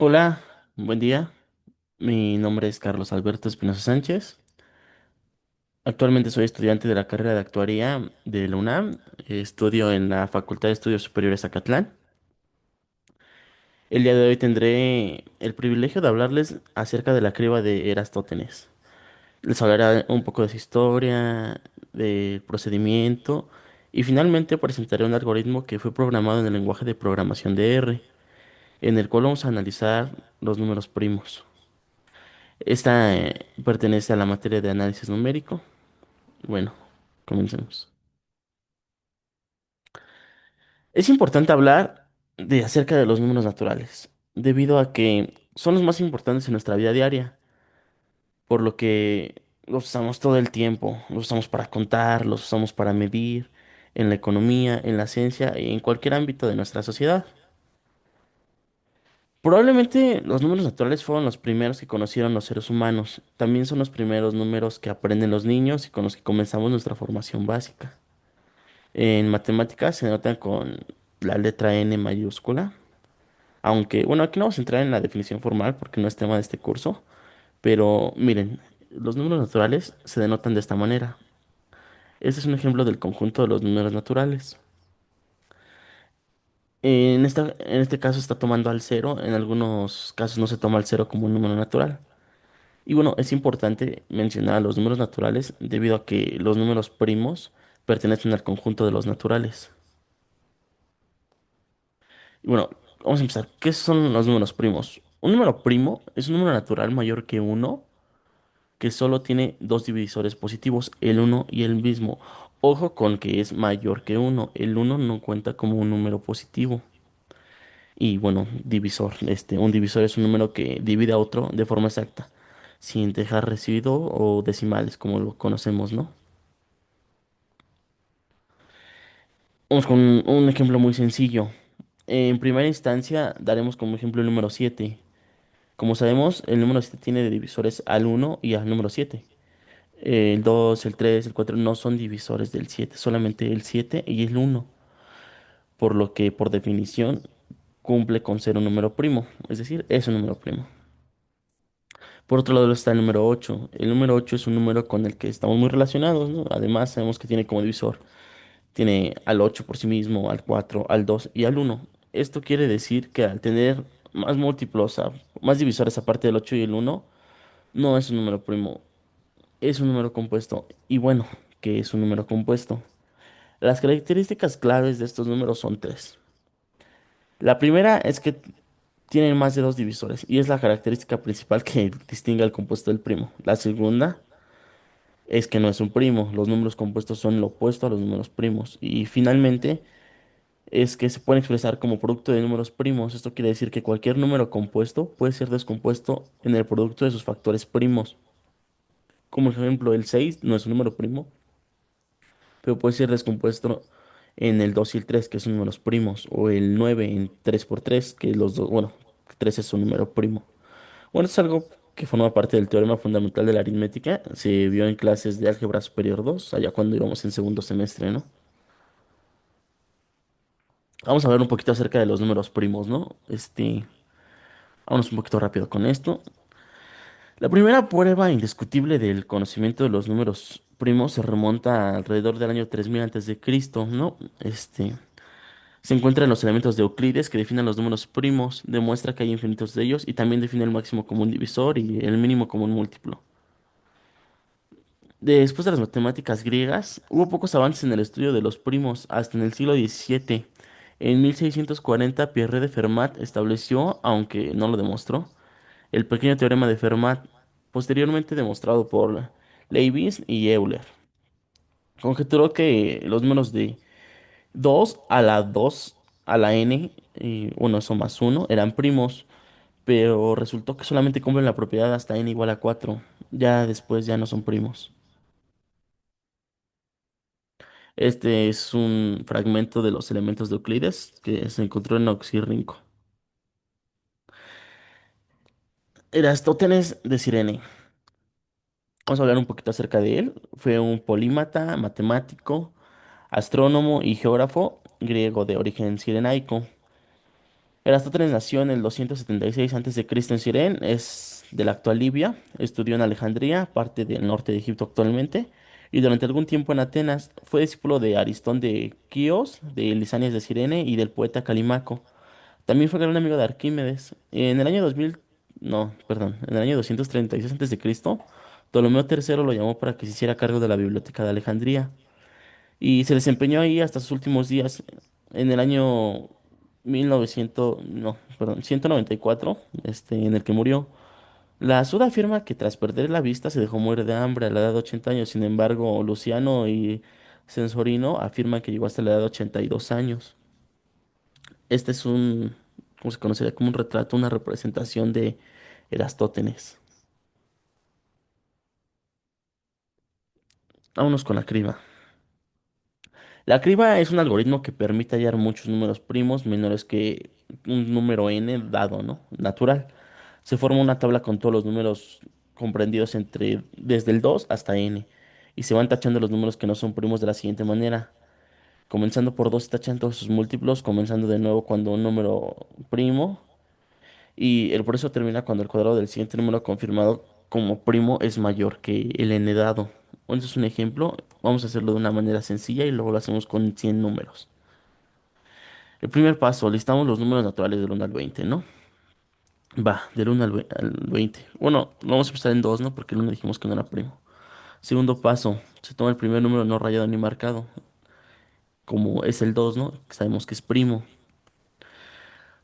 Hola, buen día. Mi nombre es Carlos Alberto Espinosa Sánchez. Actualmente soy estudiante de la carrera de actuaría de la UNAM. Estudio en la Facultad de Estudios Superiores Acatlán. El día de hoy tendré el privilegio de hablarles acerca de la criba de Erastótenes. Les hablaré un poco de su historia, del procedimiento y finalmente presentaré un algoritmo que fue programado en el lenguaje de programación de R, en el cual vamos a analizar los números primos. Esta pertenece a la materia de análisis numérico. Bueno, comencemos. Es importante hablar de acerca de los números naturales, debido a que son los más importantes en nuestra vida diaria, por lo que los usamos todo el tiempo. Los usamos para contar, los usamos para medir, en la economía, en la ciencia y en cualquier ámbito de nuestra sociedad. Probablemente los números naturales fueron los primeros que conocieron los seres humanos. También son los primeros números que aprenden los niños y con los que comenzamos nuestra formación básica. En matemáticas se notan con la letra N mayúscula, aunque, bueno, aquí no vamos a entrar en la definición formal porque no es tema de este curso, pero miren, los números naturales se denotan de esta manera. Este es un ejemplo del conjunto de los números naturales. En este caso está tomando al cero, en algunos casos no se toma al cero como un número natural. Y bueno, es importante mencionar a los números naturales debido a que los números primos pertenecen al conjunto de los naturales. Y bueno, vamos a empezar. ¿Qué son los números primos? Un número primo es un número natural mayor que uno que solo tiene dos divisores positivos, el uno y el mismo. Ojo con que es mayor que uno. El uno no cuenta como un número positivo. Y bueno, divisor. Un divisor es un número que divide a otro de forma exacta, sin dejar residuo o decimales, como lo conocemos, ¿no? Vamos con un ejemplo muy sencillo. En primera instancia, daremos como ejemplo el número 7. Como sabemos, el número 7 tiene de divisores al uno y al número 7. El 2, el 3, el 4 no son divisores del 7, solamente el 7 y el uno, por lo que por definición cumple con ser un número primo, es decir, es un número primo. Por otro lado está el número 8. El número 8 es un número con el que estamos muy relacionados, ¿no? Además, sabemos que tiene como divisor, tiene al 8 por sí mismo, al 4, al 2 y al uno. Esto quiere decir que al tener más múltiplos, más divisores aparte del 8 y el uno, no es un número primo, es un número compuesto. Y bueno, ¿qué es un número compuesto? Las características claves de estos números son tres. La primera es que tienen más de dos divisores y es la característica principal que distingue al compuesto del primo. La segunda es que no es un primo. Los números compuestos son lo opuesto a los números primos. Y finalmente es que se pueden expresar como producto de números primos. Esto quiere decir que cualquier número compuesto puede ser descompuesto en el producto de sus factores primos. Como ejemplo, el 6 no es un número primo, pero puede ser descompuesto en el 2 y el 3 que son números primos, o el 9 en 3 por 3 que los dos, bueno, 3 es un número primo. Bueno, es algo que forma parte del teorema fundamental de la aritmética, se vio en clases de álgebra superior 2 allá cuando íbamos en segundo semestre, ¿no? Vamos a hablar un poquito acerca de los números primos, ¿no? Vámonos un poquito rápido con esto. La primera prueba indiscutible del conocimiento de los números primos se remonta alrededor del año 3000 antes de Cristo, ¿no? Se encuentra en los elementos de Euclides que definen los números primos, demuestra que hay infinitos de ellos y también define el máximo común divisor y el mínimo común múltiplo. Después de las matemáticas griegas, hubo pocos avances en el estudio de los primos hasta en el siglo XVII. En 1640, Pierre de Fermat estableció, aunque no lo demostró, el pequeño teorema de Fermat, posteriormente demostrado por Leibniz y Euler. Conjeturó que los números de 2 a la 2 a la n, uno eso más uno, eran primos, pero resultó que solamente cumplen la propiedad hasta n igual a 4. Ya después ya no son primos. Este es un fragmento de los elementos de Euclides que se encontró en Oxirrinco. Erastótenes de Cirene. Vamos a hablar un poquito acerca de él. Fue un polímata, matemático, astrónomo y geógrafo griego de origen cirenaico. Eratóstenes nació en el 276 a.C. en Cirene, es de la actual Libia, estudió en Alejandría, parte del norte de Egipto actualmente, y durante algún tiempo en Atenas fue discípulo de Aristón de Quíos, de Lisanias de Cirene y del poeta Calimaco. También fue gran amigo de Arquímedes. En el año 2000, no, perdón, en el año 236 a.C., Ptolomeo III lo llamó para que se hiciera cargo de la biblioteca de Alejandría y se desempeñó ahí hasta sus últimos días. En el año 1900, no, perdón, 194, en el que murió. La Suda afirma que tras perder la vista se dejó morir de hambre a la edad de 80 años. Sin embargo, Luciano y Censorino afirman que llegó hasta la edad de 82 años. Este es un, ¿cómo se conocería? Como un retrato, una representación de Erastótenes. Vámonos con la criba. La criba es un algoritmo que permite hallar muchos números primos menores que un número n dado, ¿no? Natural. Se forma una tabla con todos los números comprendidos desde el 2 hasta n. Y se van tachando los números que no son primos de la siguiente manera. Comenzando por 2 tachan todos sus múltiplos, comenzando de nuevo cuando un número primo. Y el proceso termina cuando el cuadrado del siguiente número confirmado como primo es mayor que el n dado. Este es un ejemplo. Vamos a hacerlo de una manera sencilla y luego lo hacemos con 100 números. El primer paso, listamos los números naturales del 1 al 20, ¿no? Va, del 1 al 20. Bueno, lo vamos a empezar en 2, ¿no? Porque el 1 dijimos que no era primo. Segundo paso, se toma el primer número no rayado ni marcado, como es el 2, ¿no? Que sabemos que es primo.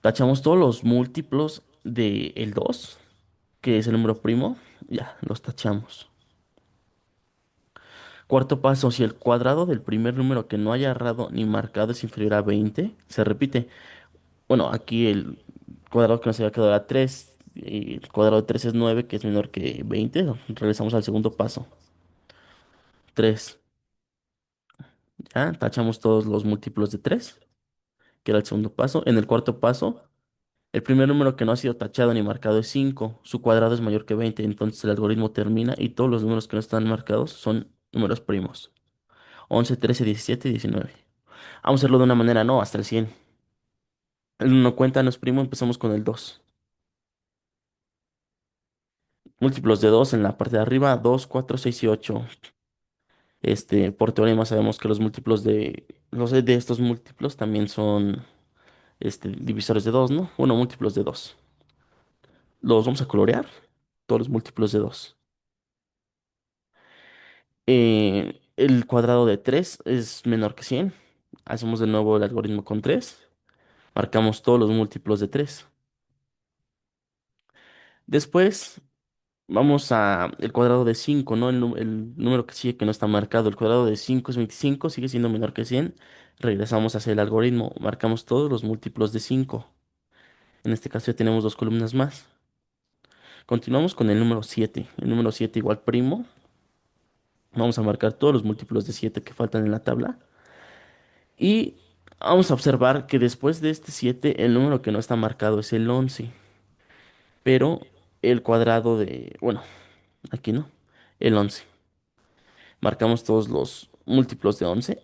Tachamos todos los múltiplos del 2, que es el número primo. Ya, los tachamos. Cuarto paso, si el cuadrado del primer número que no haya errado ni marcado es inferior a 20, se repite. Bueno, aquí el cuadrado que nos había quedado era 3 y el cuadrado de 3 es 9, que es menor que 20. Regresamos al segundo paso. 3. Ya, tachamos todos los múltiplos de 3, que era el segundo paso. En el cuarto paso, el primer número que no ha sido tachado ni marcado es 5. Su cuadrado es mayor que 20, entonces el algoritmo termina y todos los números que no están marcados son números primos. 11, 13, 17 y 19. Vamos a hacerlo de una manera, no, hasta el 100. El 1 cuenta, no es primo, empezamos con el 2. Múltiplos de 2 en la parte de arriba, 2, 4, 6 y 8. Por teorema sabemos que los de estos múltiplos también son divisores de 2, ¿no? Bueno, múltiplos de 2. Los vamos a colorear, todos los múltiplos de 2. El cuadrado de 3 es menor que 100. Hacemos de nuevo el algoritmo con 3. Marcamos todos los múltiplos de 3. Después vamos a el cuadrado de 5, ¿no? El número que sigue que no está marcado. El cuadrado de 5 es 25, sigue siendo menor que 100. Regresamos a hacer el algoritmo. Marcamos todos los múltiplos de 5. En este caso ya tenemos dos columnas más. Continuamos con el número 7. El número 7 igual primo. Vamos a marcar todos los múltiplos de 7 que faltan en la tabla. Y vamos a observar que después de este 7 el número que no está marcado es el 11. Pero el cuadrado de... Bueno, aquí no. El 11. Marcamos todos los múltiplos de 11.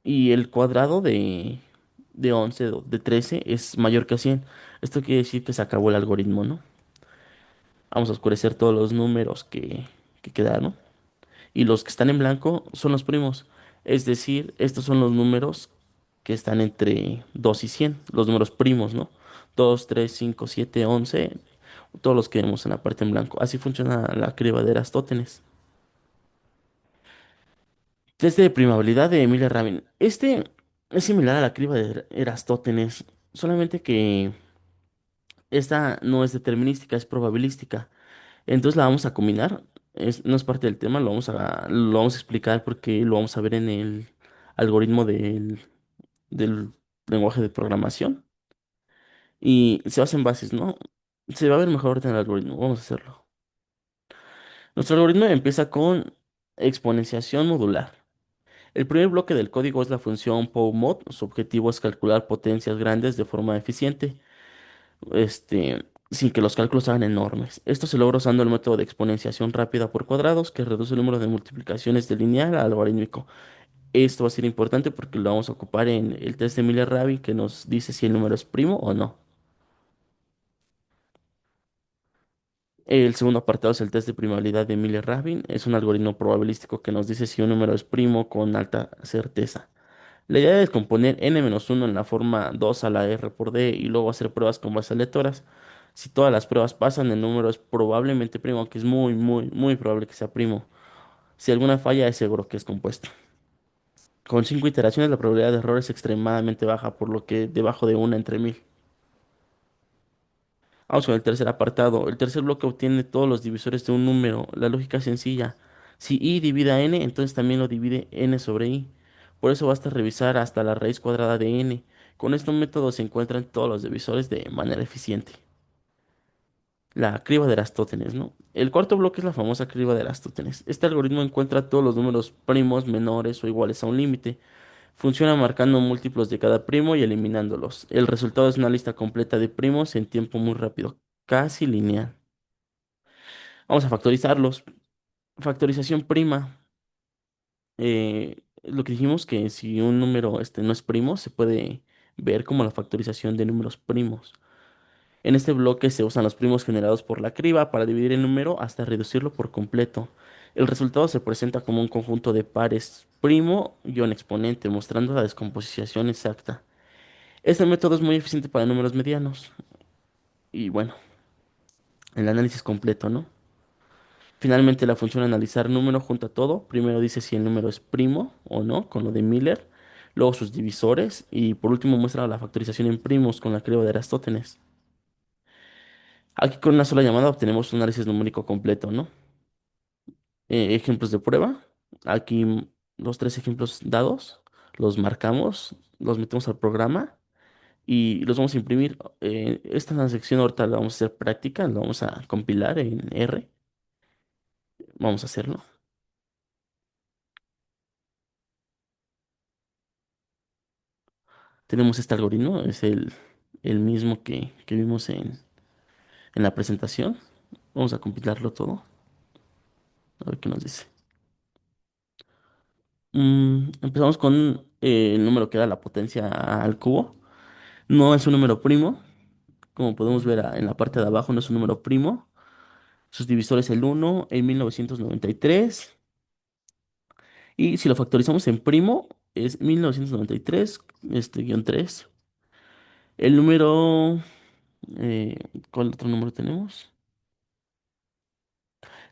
Y el cuadrado de 11, de 13, es mayor que 100. Esto quiere decir que se acabó el algoritmo, ¿no? Vamos a oscurecer todos los números que quedaron. Y los que están en blanco son los primos. Es decir, estos son los números que están entre 2 y 100, los números primos, ¿no? 2, 3, 5, 7, 11, todos los que vemos en la parte en blanco. Así funciona la criba de Erastótenes. Test de primabilidad de Emilia Ramin. Es similar a la criba de Erastótenes, solamente que esta no es determinística, es probabilística. Entonces la vamos a combinar. No es parte del tema, lo vamos a explicar porque lo vamos a ver en el algoritmo del lenguaje de programación. Y se basa en bases, ¿no? Se va a ver mejor ahorita en el algoritmo. Vamos a hacerlo. Nuestro algoritmo empieza con exponenciación modular. El primer bloque del código es la función powmod. Su objetivo es calcular potencias grandes de forma eficiente, sin que los cálculos sean enormes. Esto se logra usando el método de exponenciación rápida por cuadrados, que reduce el número de multiplicaciones de lineal a logarítmico. Esto va a ser importante porque lo vamos a ocupar en el test de Miller-Rabin, que nos dice si el número es primo o no. El segundo apartado es el test de primabilidad de Miller-Rabin. Es un algoritmo probabilístico que nos dice si un número es primo con alta certeza. La idea es componer n-1 en la forma 2 a la r por d y luego hacer pruebas con bases aleatorias. Si todas las pruebas pasan, el número es probablemente primo, aunque es muy, muy, muy probable que sea primo. Si alguna falla, es seguro que es compuesto. Con 5 iteraciones, la probabilidad de error es extremadamente baja, por lo que debajo de una entre 1000. Vamos con el tercer apartado. El tercer bloque obtiene todos los divisores de un número. La lógica es sencilla. Si i divide a n, entonces también lo divide n sobre i. Por eso basta revisar hasta la raíz cuadrada de n. Con este método se encuentran todos los divisores de manera eficiente. La criba de Aristóteles, ¿no? El cuarto bloque es la famosa criba de Aristóteles. Este algoritmo encuentra todos los números primos menores o iguales a un límite. Funciona marcando múltiplos de cada primo y eliminándolos. El resultado es una lista completa de primos en tiempo muy rápido, casi lineal. Vamos a factorizarlos. Factorización prima. Lo que dijimos que si un número no es primo, se puede ver como la factorización de números primos. En este bloque se usan los primos generados por la criba para dividir el número hasta reducirlo por completo. El resultado se presenta como un conjunto de pares primo-exponente, mostrando la descomposición exacta. Este método es muy eficiente para números medianos. Y bueno, el análisis completo, ¿no? Finalmente, la función analizar número junta todo. Primero dice si el número es primo o no, con lo de Miller. Luego sus divisores. Y por último muestra la factorización en primos con la criba de Aristóteles. Aquí con una sola llamada obtenemos un análisis numérico completo, ¿no? Ejemplos de prueba. Aquí los tres ejemplos dados. Los marcamos, los metemos al programa y los vamos a imprimir. Esta sección ahorita la vamos a hacer práctica, la vamos a compilar en R. Vamos a hacerlo. Tenemos este algoritmo, es el mismo que vimos en la presentación. Vamos a compilarlo todo. A ver qué nos dice. Empezamos con el número que da la potencia al cubo. No es un número primo. Como podemos ver en la parte de abajo, no es un número primo. Sus divisores el uno en 1993. Y si lo factorizamos en primo, es 1993, guión 3. El número, eh, ¿cuál otro número tenemos?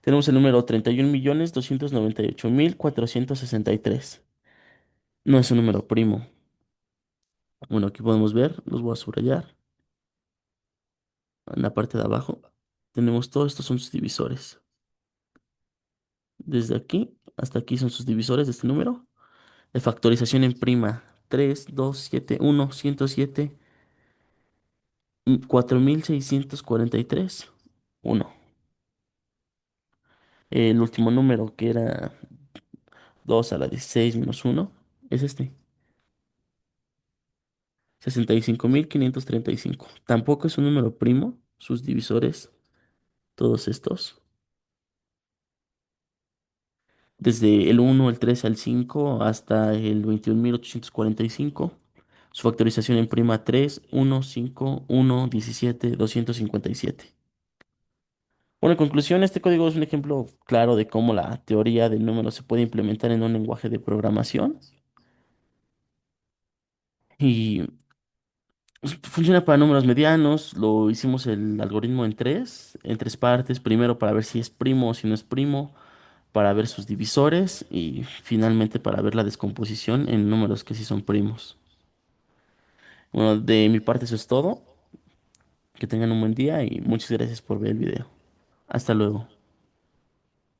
Tenemos el número 31.298.463. No es un número primo. Bueno, aquí podemos ver, los voy a subrayar. En la parte de abajo tenemos todos estos son sus divisores. Desde aquí hasta aquí son sus divisores de este número. De factorización en prima. 3, 2, 7, 1, 107, 4.643, 1. El último número que era 2 a la 16 menos uno es este. 65.535. Tampoco es un número primo. Sus divisores, todos estos. Desde el uno el 3 al 5 hasta el 21.845. Su factorización en prima 3, 1, 5, 1, 17, 257. Bueno, en conclusión, este código es un ejemplo claro de cómo la teoría del número se puede implementar en un lenguaje de programación y funciona para números medianos. Lo hicimos el algoritmo en tres partes. Primero para ver si es primo o si no es primo, para ver sus divisores y finalmente para ver la descomposición en números que sí son primos. Bueno, de mi parte eso es todo. Que tengan un buen día y muchas gracias por ver el video. Hasta luego.